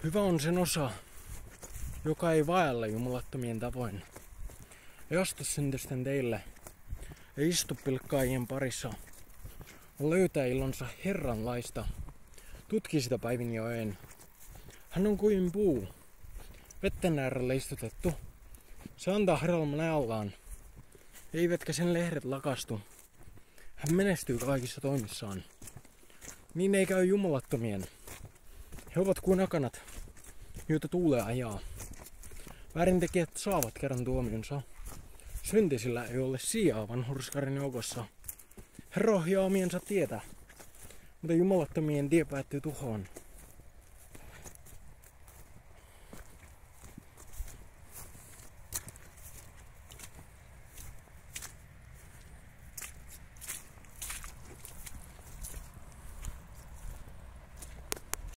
Hyvä on sen osa, joka ei vaella jumalattomien tavoin. Ei astu syntysten teille, ei istu pilkkaajien parissa, vaan löytää ilonsa Herranlaista. Tutki sitä päivin ja öin. Hän on kuin puu, vetten äärellä istutettu. Se antaa hedelmän ajallaan, eivätkä sen lehdet lakastu. Hän menestyy kaikissa toimissaan. Niin ei käy jumalattomien. He ovat kuin akanat, joita tuulee ajaa. Väärintekijät saavat kerran tuomionsa. Syntisillä ei ole sijaa vanhurskarin joukossa. He rohjaa omiensa tietä, mutta jumalattomien tie päättyy tuhoon.